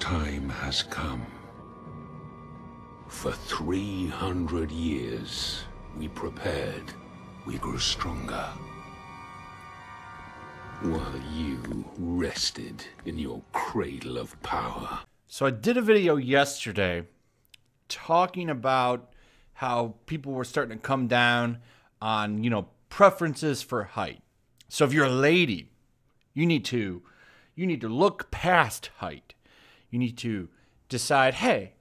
time has come. For 300 years, we prepared, we grew stronger. While you rested in your cradle of power. So I did a video yesterday talking about how people were starting to come down on, preferences for height. So if you're a lady, you need to look past height. You need to decide, hey,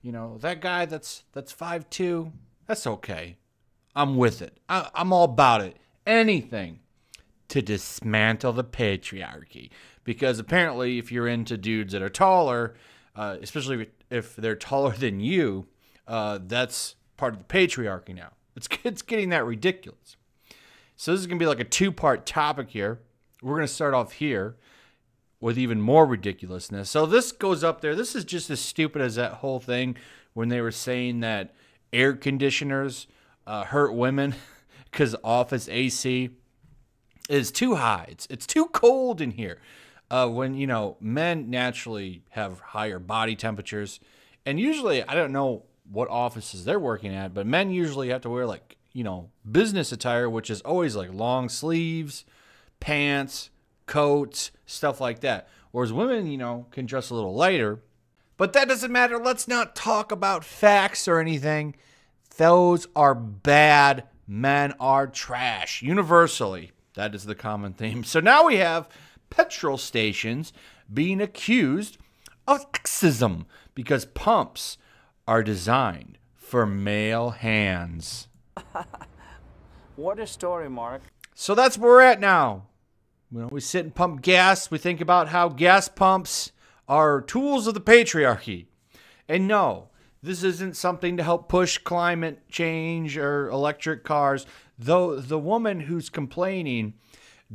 that guy that's 5'2", that's okay. I'm with it. I'm all about it. Anything to dismantle the patriarchy. Because apparently if you're into dudes that are taller, especially if they're taller than you, that's part of the patriarchy now. It's getting that ridiculous. So this is going to be like a two-part topic here. We're going to start off here with even more ridiculousness. So this goes up there. This is just as stupid as that whole thing when they were saying that air conditioners hurt women because office AC is too high. It's too cold in here. When, men naturally have higher body temperatures. And usually, I don't know what offices they're working at, but men usually have to wear business attire, which is always like long sleeves, pants, coats, stuff like that. Whereas women, can dress a little lighter. But that doesn't matter. Let's not talk about facts or anything. Those are bad. Men are trash. Universally. That is the common theme. So now we have petrol stations being accused of sexism because pumps are designed for male hands. What a story, Mark. So that's where we're at now. We sit and pump gas. We think about how gas pumps are tools of the patriarchy. And no, this isn't something to help push climate change or electric cars. Though the woman who's complaining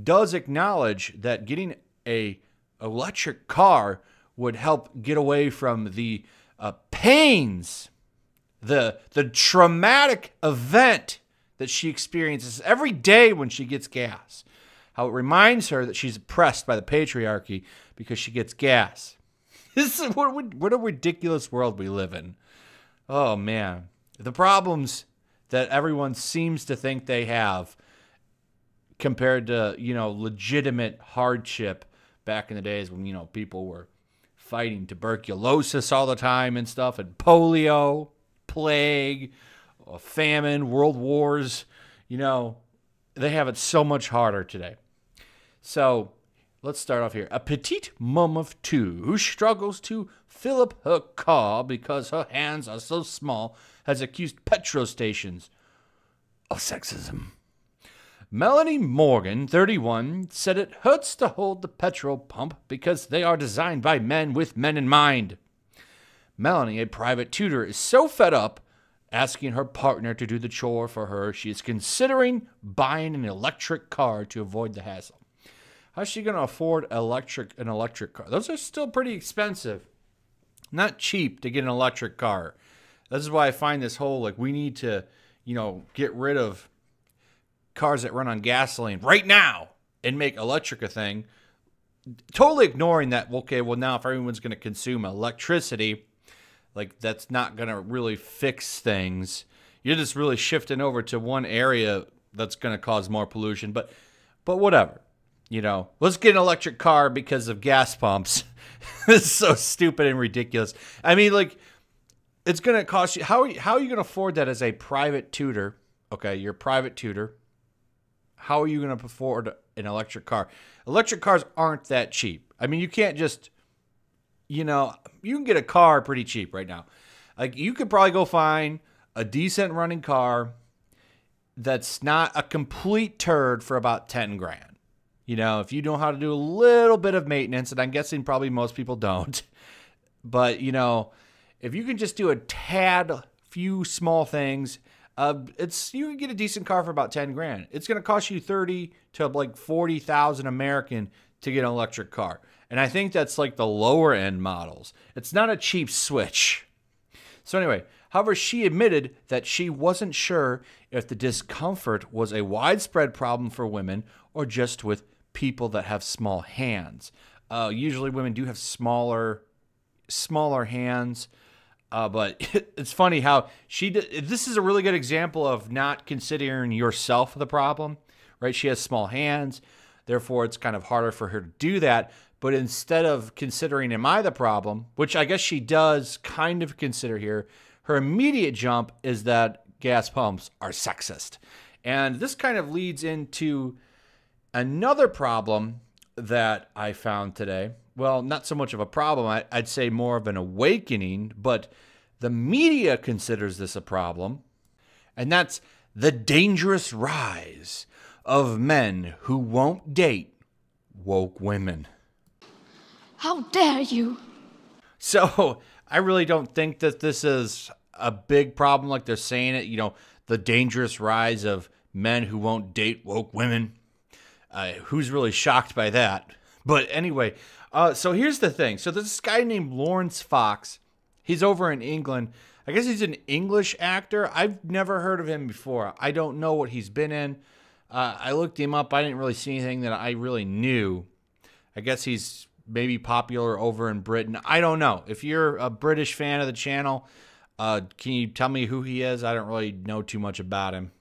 does acknowledge that getting a electric car would help get away from the pains, the traumatic event that she experiences every day when she gets gas. How it reminds her that she's oppressed by the patriarchy because she gets gas. This is what a ridiculous world we live in. Oh, man. The problems that everyone seems to think they have compared to, legitimate hardship back in the days when, people were fighting tuberculosis all the time and stuff, and polio, plague, famine, world wars. They have it so much harder today. So let's start off here. A petite mum of two who struggles to fill up her car because her hands are so small has accused petrol stations of sexism. Melanie Morgan, 31, said it hurts to hold the petrol pump because they are designed by men with men in mind. Melanie, a private tutor, is so fed up asking her partner to do the chore for her, she is considering buying an electric car to avoid the hassle. How's she going to afford an electric car? Those are still pretty expensive. Not cheap to get an electric car. This is why I find this whole, we need to, get rid of cars that run on gasoline right now and make electric a thing. Totally ignoring that, okay, well, now if everyone's going to consume electricity, that's not going to really fix things. You're just really shifting over to one area that's going to cause more pollution. But whatever. Let's get an electric car because of gas pumps. This is so stupid and ridiculous. I mean, it's going to cost you. How are you going to afford that as a private tutor? Okay, you're a private tutor. How are you going to afford an electric car? Electric cars aren't that cheap. I mean, you can't just, you can get a car pretty cheap right now. You could probably go find a decent running car that's not a complete turd for about 10 grand. If you know how to do a little bit of maintenance, and I'm guessing probably most people don't. But, if you can just do a few small things, you can get a decent car for about 10 grand. It's going to cost you 30 to 40,000 American to get an electric car. And I think that's the lower end models. It's not a cheap switch. So anyway, however, she admitted that she wasn't sure if the discomfort was a widespread problem for women or just with people that have small hands. Usually women do have smaller smaller hands. But it's funny how this is a really good example of not considering yourself the problem, right? She has small hands. Therefore, it's kind of harder for her to do that. But instead of considering, am I the problem, which I guess she does kind of consider here, her immediate jump is that gas pumps are sexist. And this kind of leads into another problem that I found today. Well, not so much of a problem. I'd say more of an awakening, but the media considers this a problem. And that's the dangerous rise of men who won't date woke women. How dare you? So I really don't think that this is a big problem like they're saying it. You know, the dangerous rise of men who won't date woke women. Who's really shocked by that? But anyway, so here's the thing. So there's this guy named Lawrence Fox. He's over in England. I guess he's an English actor. I've never heard of him before. I don't know what he's been in. I looked him up. I didn't really see anything that I really knew. I guess he's maybe popular over in Britain. I don't know. If you're a British fan of the channel, can you tell me who he is? I don't really know too much about him.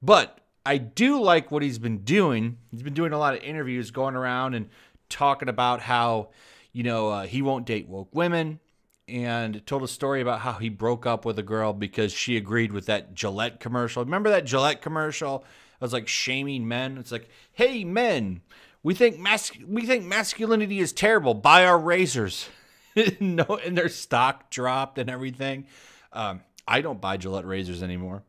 But I do like what he's been doing. He's been doing a lot of interviews going around and talking about how, you know, he won't date woke women, and told a story about how he broke up with a girl because she agreed with that Gillette commercial. Remember that Gillette commercial? It was like shaming men. It's like, hey, men, we think masculinity is terrible. Buy our razors. No, and their stock dropped and everything. I don't buy Gillette razors anymore.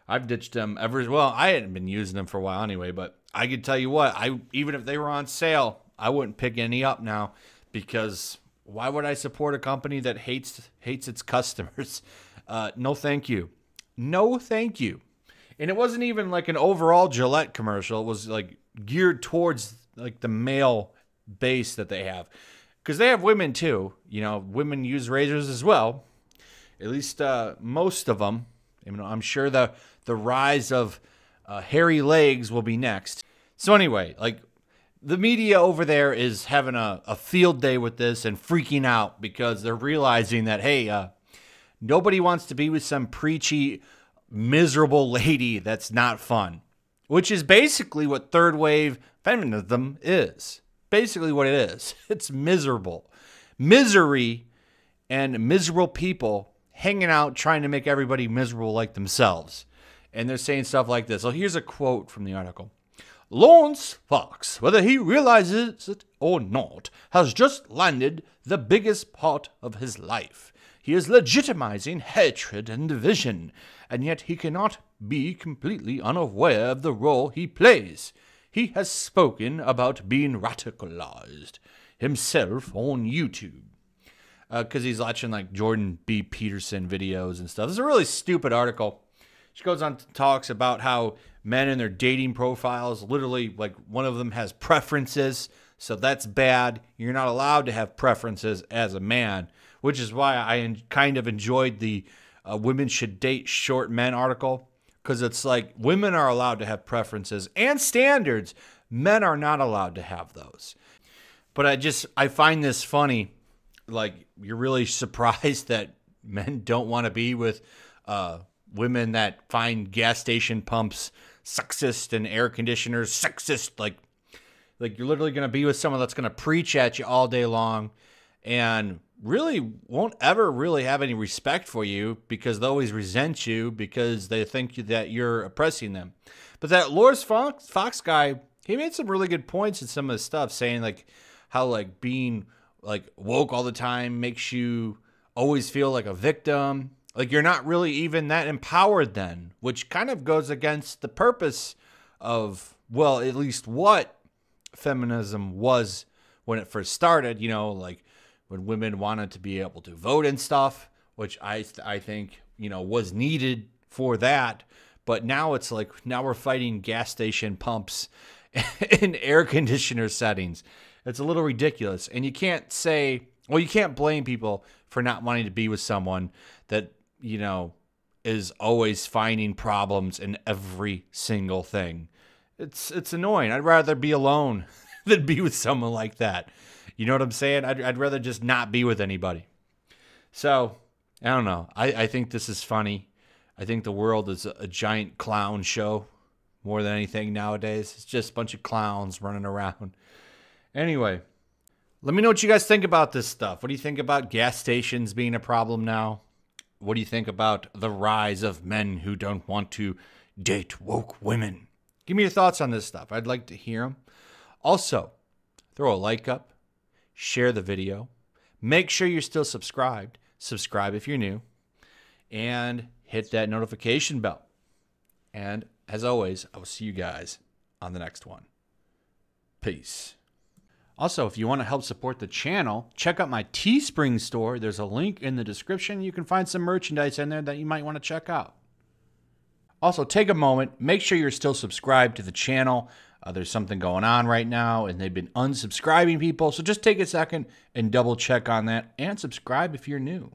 I've ditched them ever. Well, I hadn't been using them for a while anyway, but I could tell you what, even if they were on sale, I wouldn't pick any up now, because why would I support a company that hates its customers? No, thank you. No, thank you. And it wasn't even like an overall Gillette commercial. It was like geared towards like the male base that they have, because they have women too. You know, women use razors as well. At least most of them. You know, I'm sure the rise of hairy legs will be next. So anyway, like, the media over there is having a field day with this and freaking out because they're realizing that, hey, nobody wants to be with some preachy, miserable lady that's not fun, which is basically what third wave feminism is. Basically what it is. It's miserable. Misery and miserable people hanging out trying to make everybody miserable like themselves. And they're saying stuff like this. So here's a quote from the article. Lawrence Fox, whether he realizes it or not, has just landed the biggest part of his life. He is legitimizing hatred and division, and yet he cannot be completely unaware of the role he plays. He has spoken about being radicalized himself on YouTube. Because he's watching like Jordan B. Peterson videos and stuff. This is a really stupid article. She goes on to talks about how men in their dating profiles, literally, like, one of them has preferences, so that's bad. You're not allowed to have preferences as a man, which is why I kind of enjoyed the women should date short men article, because it's like women are allowed to have preferences and standards. Men are not allowed to have those. But I find this funny. Like, you're really surprised that men don't want to be with women that find gas station pumps sexist and air conditioners sexist. Like you're literally going to be with someone that's going to preach at you all day long and really won't ever really have any respect for you, because they always resent you because they think that you're oppressing them. But that Lawrence Fox guy, he made some really good points in some of his stuff, saying like how like being like woke all the time makes you always feel like a victim. Like, you're not really even that empowered then, which kind of goes against the purpose of, well, at least what feminism was when it first started, you know, like when women wanted to be able to vote and stuff, which I think, you know, was needed for that. But now it's like, now we're fighting gas station pumps in air conditioner settings. It's a little ridiculous. And you can't say, well, you can't blame people for not wanting to be with someone that, you know, is always finding problems in every single thing. It's annoying. I'd rather be alone than be with someone like that. You know what I'm saying? I'd rather just not be with anybody. So, I don't know. I think this is funny. I think the world is a giant clown show more than anything nowadays. It's just a bunch of clowns running around. Anyway, let me know what you guys think about this stuff. What do you think about gas stations being a problem now? What do you think about the rise of men who don't want to date woke women? Give me your thoughts on this stuff. I'd like to hear them. Also, throw a like up, share the video, make sure you're still subscribed. Subscribe if you're new, and hit that notification bell. And as always, I will see you guys on the next one. Peace. Also, if you want to help support the channel, check out my Teespring store. There's a link in the description. You can find some merchandise in there that you might want to check out. Also, take a moment. Make sure you're still subscribed to the channel. There's something going on right now, and they've been unsubscribing people. So just take a second and double check on that, and subscribe if you're new.